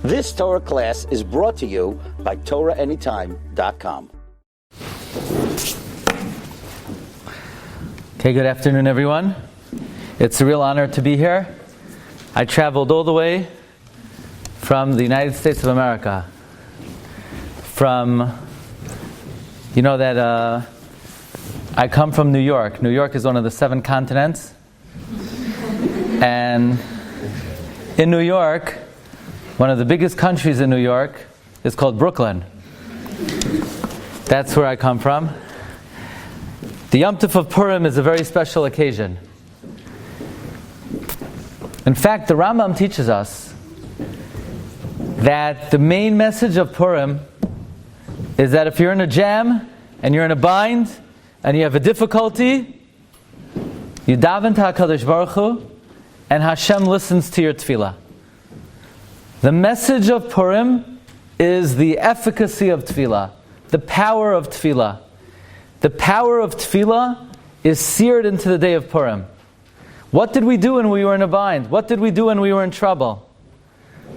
This Torah class is brought to you by TorahAnytime.com. Okay, good afternoon, everyone. It's a real honor to be here. I traveled all the way from the United States of America. I come from New York. New York is one of the 7 continents. And in New York, one of the biggest countries in New York is called Brooklyn. That's where I come from. The Yom Tov of Purim is a very special occasion. In fact, the Rambam teaches us that the main message of Purim is that if you're in a jam and you're in a bind and you have a difficulty, you daven to HaKadosh Baruch Hu and Hashem listens to your tefillah. The message of Purim is the efficacy of tefillah, the power of tefillah. The power of tefillah is seared into the day of Purim. What did we do when we were in a bind? What did we do when we were in trouble?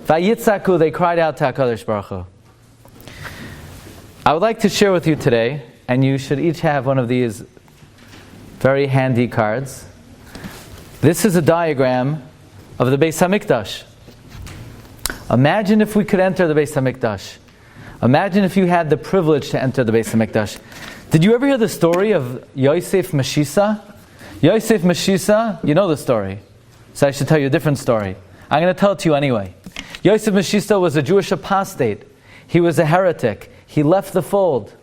Vayitzaku, they cried out to HaKadosh Baruch Hu. I would like to share with you today, and you should each have one of these very handy cards. This is a diagram of the Beis Hamikdash. Imagine if we could enter the Beis Hamikdash. Imagine if you had the privilege to enter the Beis Hamikdash. Did you ever hear the story of Yosef Meshisa? Yosef Meshisa, you know the story. So I should tell you a different story. I'm going to tell it to you anyway. Yosef Meshisa was a Jewish apostate. He was a heretic. He left the fold.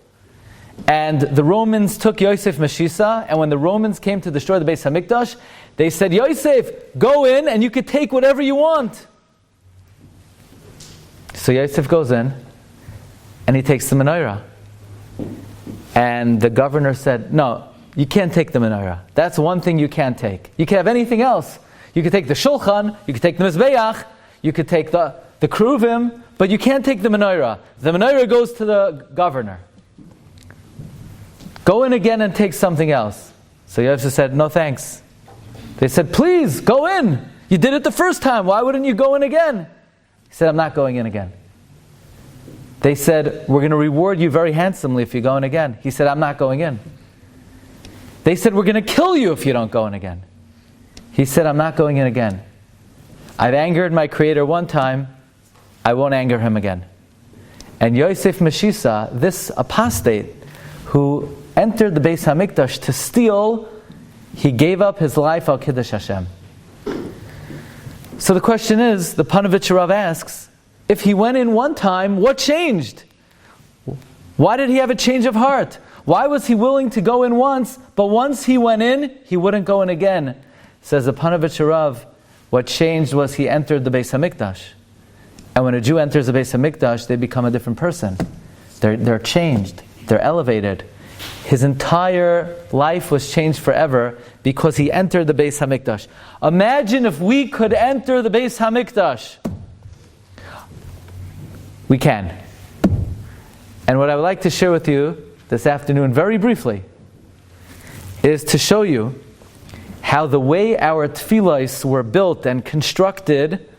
And the Romans took Yosef Meshisa, and when the Romans came to destroy the Beis Hamikdash, they said, Yosef, go in and you could take whatever you want. So Yosef goes in, and he takes the Menorah. And the governor said, no, you can't take the Menorah. That's one thing you can't take. You can have anything else. You could take the Shulchan, you could take the Mizbeach, you could take the Kruvim, but you can't take the Menorah. The Menorah goes to the governor. Go in again and take something else. So Yosef said, no thanks. They said, please, go in. You did it the first time. Why wouldn't you go in again? He said, I'm not going in again. They said, we're going to reward you very handsomely if you go in again. He said, I'm not going in. They said, we're going to kill you if you don't go in again. He said, I'm not going in again. I've angered my Creator one time. I won't anger Him again. And Yosef Meshisa, this apostate who entered the Beis Hamikdash to steal, he gave up his life al Kiddush Hashem. So the question is, the Panovich Rav asks, if he went in one time, what changed? Why did he have a change of heart? Why was he willing to go in once, but once he went in, he wouldn't go in again? Says the Panovich Rav, what changed was he entered the Beis Hamikdash. And when a Jew enters the Beis Hamikdash, they become a different person. They're changed. They're elevated. His entire life was changed forever because he entered the Beis Hamikdash. Imagine if we could enter the Beis Hamikdash. We can. And what I would like to share with you this afternoon, very briefly, is to show you how the way our tefillahs were built and constructed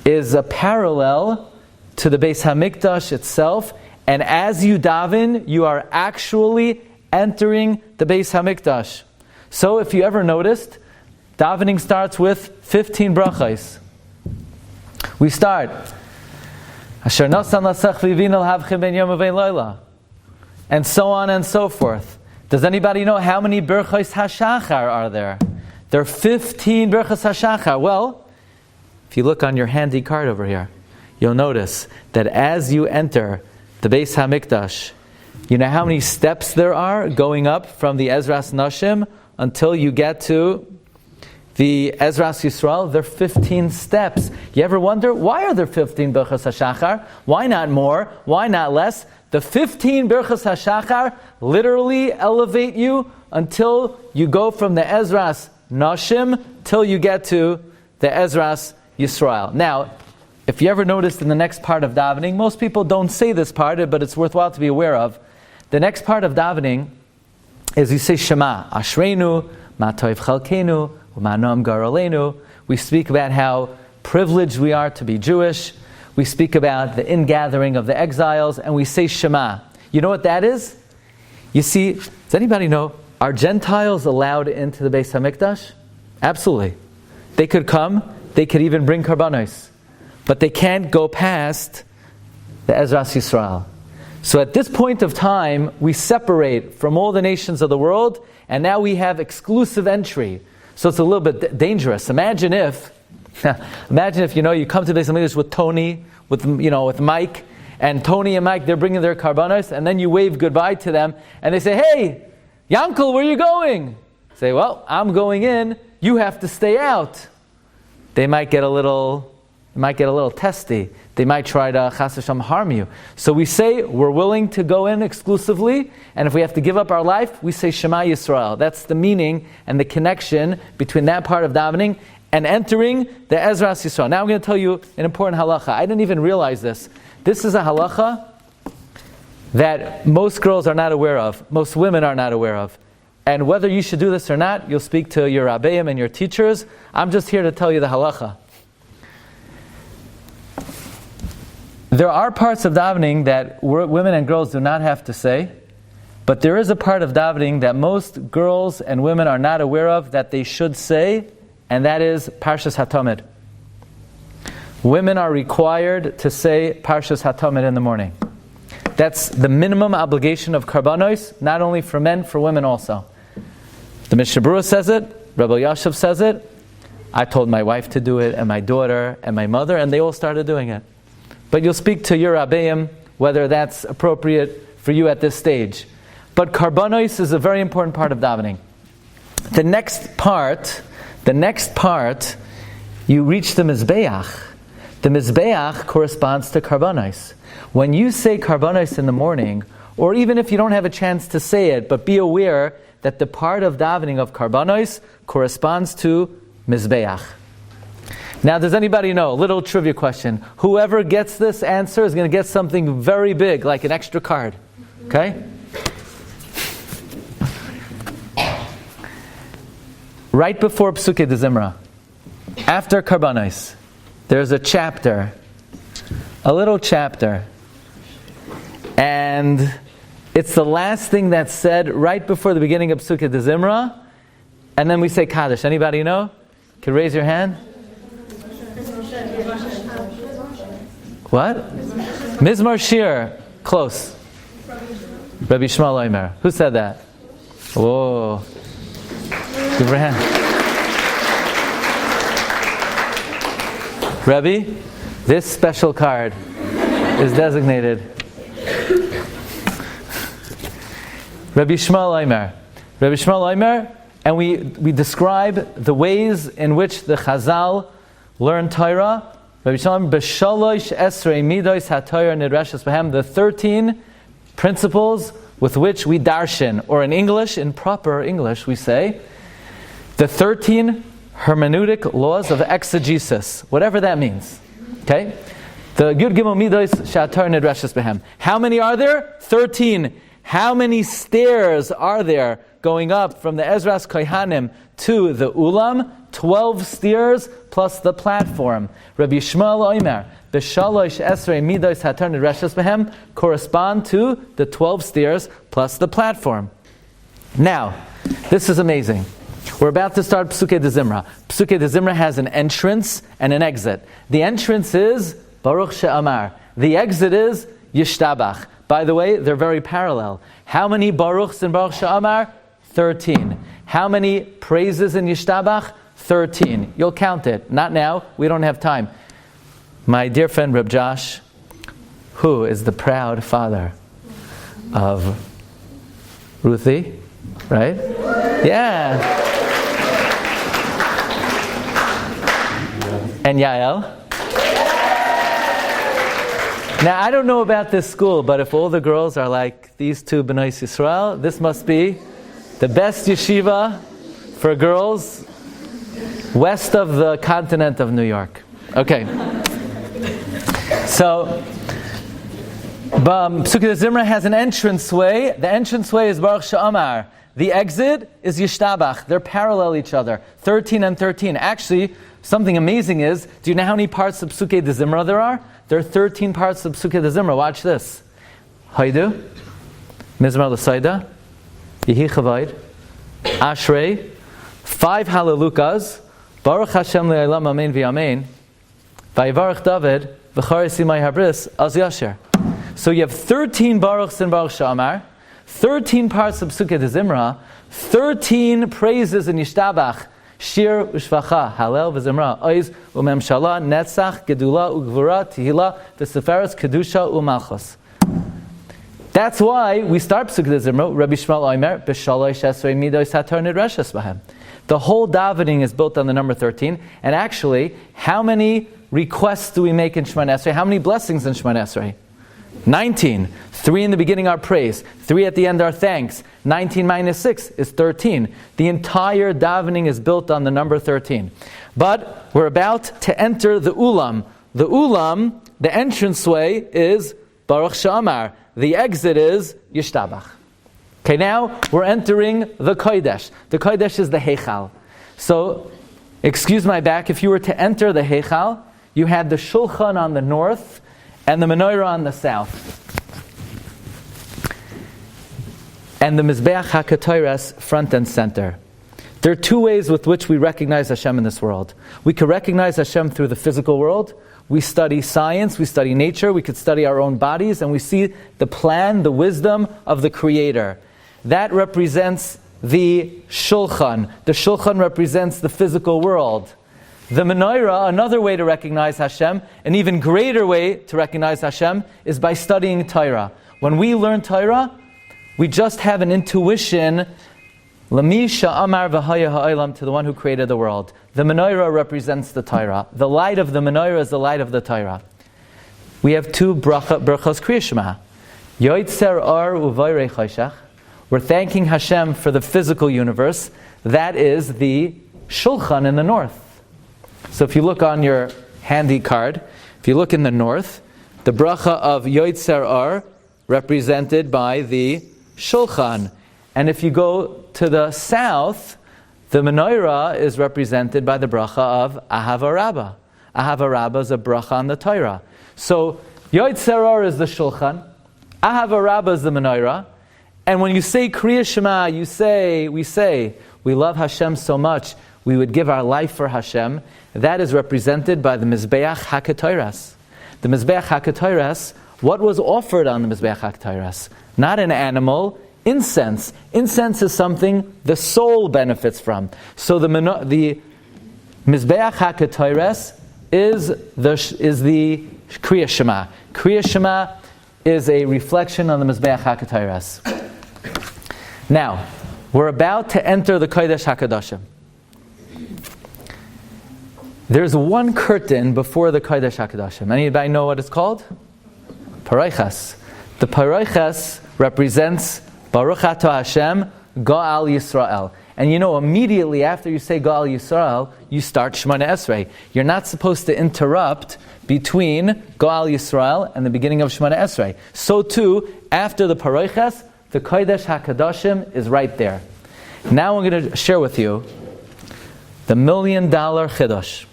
is a parallel to the Beis Hamikdash itself. And as you daven, you are actually entering the Beis Hamikdash. So if you ever noticed, davening starts with 15 brachos. We start, Asher nasan lasach v'ivin al havchem ben yom uvein loila, and so on and so forth. Does anybody know how many brachos hashachar are there? There are 15 brachos hashachar. Well, if you look on your handy card over here, you'll notice that as you enter the Beis Hamikdash, you know how many steps there are going up from the Ezras Nashim until you get to the Ezras Yisrael? There are 15 steps. You ever wonder, why are there 15 Berachos HaShachar? Why not more? Why not less? The 15 Berachos HaShachar literally elevate you until you go from the Ezras Nashim till you get to the Ezras Yisrael. Now, if you ever noticed in the next part of davening, most people don't say this part, but it's worthwhile to be aware of. The next part of davening is you say Shema, Ashreinu, Ma Tov Chalkeinu, Ma Noam Gar Aleinu. We speak about how privileged we are to be Jewish. we speak about the ingathering of the exiles, and we say Shema. You know what that is? You see, does anybody know, are Gentiles allowed into the Beis Hamikdash? Absolutely. They could come, they could even bring karbanos, but they can't go past the Ezras Yisrael. So at this point of time, we separate from all the nations of the world, and now we have exclusive entry. So it's a little bit dangerous. Imagine if you come to Beis Hamikdash with Tony, with Mike, and Tony and Mike, they're bringing their karbanos, and then you wave goodbye to them, and they say, "Hey, Yankel, where are you going?" Say, "Well, I'm going in. You have to stay out." They might get a little testy. They might try to chas v'shalom harm you. So we say we're willing to go in exclusively, and if we have to give up our life, we say Shema Yisrael. That's the meaning and the connection between that part of davening and entering the Ezras Yisrael. Now I'm going to tell you an important halacha. I didn't even realize this. This is a halacha that most girls are not aware of, most women are not aware of. And whether you should do this or not, you'll speak to your rabbeim and your teachers. I'm just here to tell you the halacha. There are parts of davening that women and girls do not have to say, but there is a part of davening that most girls and women are not aware of that they should say, and that is Parshas HaTamid. Women are required to say Parshas HaTamid in the morning. That's the minimum obligation of karbanos, not only for men, for women also. The Mishnah Berurah says it, Rabbi Yashav says it, I told my wife to do it, and my daughter, and my mother, and they all started doing it. But you'll speak to your rabbeim whether that's appropriate for you at this stage. But karbanos is a very important part of davening. The next part, you reach the Mizbeach. The Mizbeach corresponds to karbanos. When you say karbanos in the morning, or even if you don't have a chance to say it, but be aware that the part of davening of karbanos corresponds to Mizbeach. Now, does anybody know? Little trivia question. Whoever gets this answer is going to get something very big, like an extra card. Okay? Right before Psukei de Zimra, after karbanos, there's a chapter, a little chapter, and it's the last thing that's said right before the beginning of Psukei de Zimra, and then we say Kaddish. Anybody know? Can raise your hand? What? Mizmor Shiur. Close. Rabbi Shmuel Omer. Who said that? Whoa. Give her a hand. Rabbi, this special card is designated Rabbi Shmuel Omer. Rabbi Shmuel Omer, and we describe the ways in which the Chazal learn Torah. Rabbi Shmuel b'shalosh esrei midos haTorah nidreshes b'hem, the 13 principles with which we darshan, or in English, in proper English, we say, the 13 hermeneutic laws of exegesis, whatever that means. Okay? The Yud Gimel Midos Shatar Nidreshes Behem. How many are there? 13. How many stairs are there going up from the Ezras Kohanim to the Ulam? 12 stairs plus the platform. Rabbi Shmuel Omer, B'shalosh Esrei Midos Hatar Nidreshes Behem, correspond to the 12 stairs plus the platform. Now, this is amazing. We're about to start Psukei de Zimra. Psukei de Zimra has an entrance and an exit. The entrance is Baruch She'amar. The exit is Yishtabach. By the way, they're very parallel. How many Baruchs in Baruch She'amar? 13. How many praises in Yishtabach? 13. You'll count it. Not now. We don't have time. My dear friend Reb Josh, who is the proud father of Ruthie, right? Yeah. And Yael. Now, I don't know about this school, but if all the girls are like these two B'nai Yisrael, this must be the best yeshiva for girls west of the continent of New York. Okay. So, Psukei de Zimra has an entranceway. The entranceway is Baruch She'amar. The exit is Yishtabach. They're parallel each other. 13 and 13. Actually, something amazing is, do you know how many parts of Psukei de Zimra there are? There are 13 parts of Psukei de Zimra. Watch this. Haidu, Mizmar L'Saida, Yehi Chavaid, Ashrei, 5 Hallelujahs, Baruch Hashem Le'olam Amen V'Amen, Vayivarech David, V'charis Imay Habris, Az Yasher. So you have 13 Baruchs in Baruch Shamar, 13 parts of Psukei de Zimra, 13 praises in Yishtabach, Shir Ushvacha, Halel V'Zimra, Oiz U'Memshala, Netzach, Gedula U'Gvura, Tehila, V'Seferes, Kedusha U'Malchus. That's why we start Psukei de Zimra, Rabbi Shmuel Omer, B'Shalosh Esrei Midos HaTorah Nidreshes B'hem. The whole davening is built on the number 13, and actually, how many requests do we make in Shemoneh Esrei? How many blessings in Shemoneh Esrei? 19. 3 in the beginning are praise. 3 at the end are thanks. 19 minus 6 is 13. The entire davening is built on the number 13. But we're about to enter the Ulam. The Ulam, the entranceway, is Baruch She'amar. The exit is Yishtabach. Okay, now we're entering the Kodesh. The Kodesh is the Heichal. So, excuse my back, if you were to enter the Heichal, you had the Shulchan on the north and the Menorah on the south. And the Mizbeach HaKatoras front and center. There are 2 ways with which we recognize Hashem in this world. We can recognize Hashem through the physical world. We study science, we study nature, we could study our own bodies, and we see the plan, the wisdom of the Creator. That represents the Shulchan. The Shulchan represents the physical world. The Menorah, another way to recognize Hashem, an even greater way to recognize Hashem, is by studying Torah. When we learn Torah, we just have an intuition, Lami Sha'amar V'haya Ha'olam, to the one who created the world. The Menorah represents the Torah. The light of the Menorah is the light of the Torah. We have 2 brachos Kriya Shema. Yoitzer Or Uvayrei Choshech. We're thanking Hashem for the physical universe. That is the Shulchan in the north. So if you look on your handy card, if you look in the north, the bracha of Yoitzer Or, represented by the Shulchan. And if you go to the south, the Menorah is represented by the bracha of Ahava Rabbah. Ahava Rabbah is a bracha on the Torah. So Yoitzer Or is the Shulchan, Ahava Rabbah is the Menorah, and when you say Kriya Shema, we love Hashem so much, we would give our life for Hashem. That is represented by the Mizbeach HaKatoras. The Mizbeach HaKatoras, what was offered on the Mizbeach HaKatoras? Not an animal, incense. Incense is something the soul benefits from. So the Mizbeach HaKatoras is the Kriya Shema. Kriya Shema is a reflection on the Mizbeach HaKatoras. Now, we're about to enter the Kodesh HaKadoshim. There's one curtain before the Kodesh HaKadoshim. Anybody know what it's called? Paraychas. The Paraychas represents Baruch Atah Hashem, Go'al Yisrael. And you know, immediately after you say Go'al Yisrael, you start Shemoneh Esrei. You're not supposed to interrupt between Go'al Yisrael and the beginning of Shemoneh Esrei. So too, after the Paraychas, the Kodesh HaKadoshim is right there. Now I'm going to share with you the $1 million Chiddush.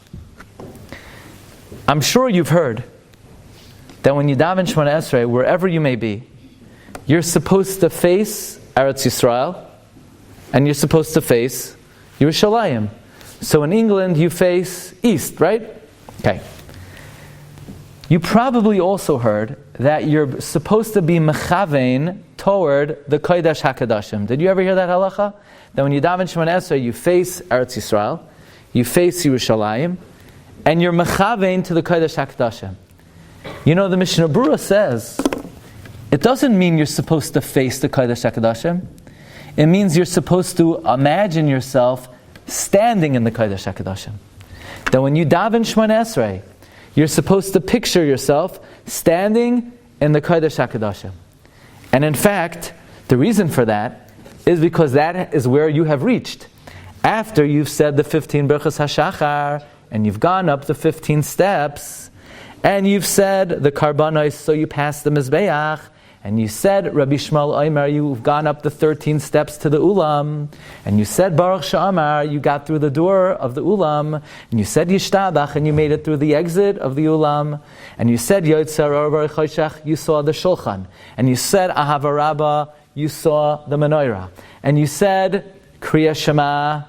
I'm sure you've heard that when you daven Shemoneh Esrei, wherever you may be, you're supposed to face Eretz Yisrael, and you're supposed to face Yerushalayim. So in England, you face east, right? Okay. You probably also heard that you're supposed to be mechavein toward the Kodesh HaKadoshim. Did you ever hear that halacha? That when you daven Shemoneh Esrei, you face Eretz Yisrael, you face Yerushalayim, and you're mechavein to the Kodesh HaKadoshim. You know, the Mishnah Berurah says, it doesn't mean you're supposed to face the Kodesh HaKadoshim. It means you're supposed to imagine yourself standing in the Kodesh HaKadoshim. That when you daven Shemoneh Esrei, you're supposed to picture yourself standing in the Kodesh HaKadoshim. And in fact, the reason for that is because that is where you have reached. After you've said the 15 Berachos HaShachar, and you've gone up the 15 steps, and you've said the Karbanos, so you pass the Mizbeach, and you said Rabbi Shmuel Omer, you've gone up the 13 steps to the Ulam, and you said Baruch Sha'amar, you got through the door of the Ulam, and you said Yishtabach, and you made it through the exit of the Ulam, and you said Yotzar Or Baruch Choshech, you saw the Shulchan, and you said Ahava Rabbah, you saw the Menorah, and you said Kriya Shema,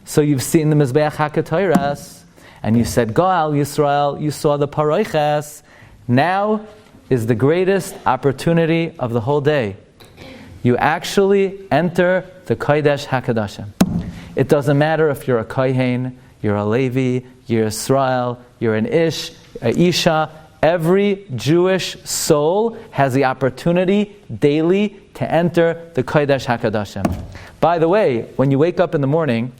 so you've seen the Mizbeach HaKatoras, and you said Goal Yisrael, you saw the Paroiches. Now is the greatest opportunity of the whole day. You actually enter the Kodesh HaKadoshim. It doesn't matter if you're a Kohen, you're a Levi, you're Israel, you're an Ish, a Isha. Every Jewish soul has the opportunity daily to enter the Kodesh HaKadoshim. By the way, when you wake up in the morning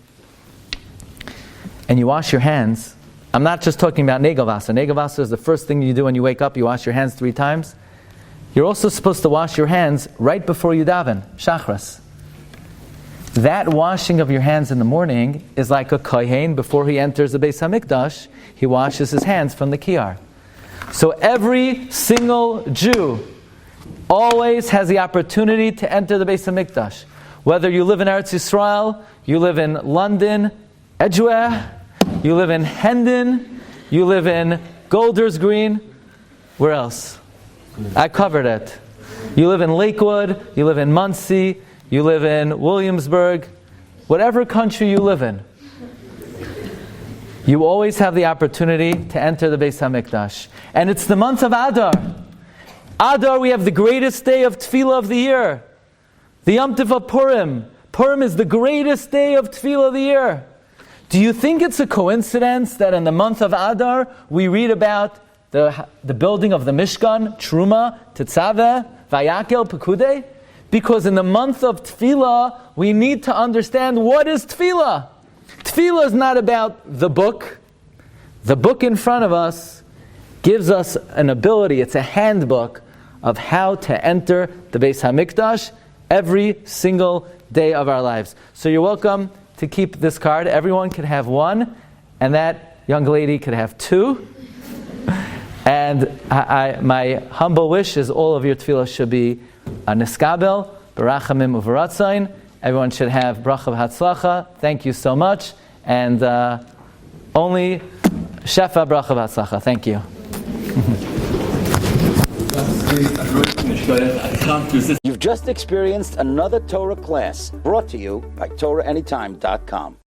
and you wash your hands, I'm not just talking about Negel Wasser. Negel Wasser is the first thing you do when you wake up. You wash your hands 3 times. You're also supposed to wash your hands right before you daven, Shachras. That washing of your hands in the morning is like a kohen before he enters the Beis Hamikdash. He washes his hands from the kiyar. So every single Jew always has the opportunity to enter the Beis Hamikdash. Whether you live in Eretz Yisrael, you live in London, Edgware, you live in Hendon, you live in Golders Green, where else? I covered it. You live in Lakewood, you live in Muncie, you live in Williamsburg, whatever country you live in. You always have the opportunity to enter the Beis HaMikdash. And it's the month of Adar. Adar, we have the greatest day of Tefillah of the year. The Yom Tov of Purim. Purim is the greatest day of Tefillah of the year. Do you think it's a coincidence that in the month of Adar we read about the building of the Mishkan, Truma, Tetzaveh, Vayakel, Pekudei? Because in the month of Tefillah we need to understand what is Tefillah. Tefillah is not about the book. The book in front of us gives us an ability, it's a handbook of how to enter the Beis HaMikdash every single day of our lives. So you're welcome to keep this card. Everyone could have 1, and that young lady could have 2. And my humble wish is all of your tefillah should be a niskabel, barachamim uvaratzain. Everyone should have bracha v'hatzlacha. Thank you so much. And only shefa bracha v'hatzlacha. Thank you. You've just experienced another Torah class brought to you by TorahAnytime.com.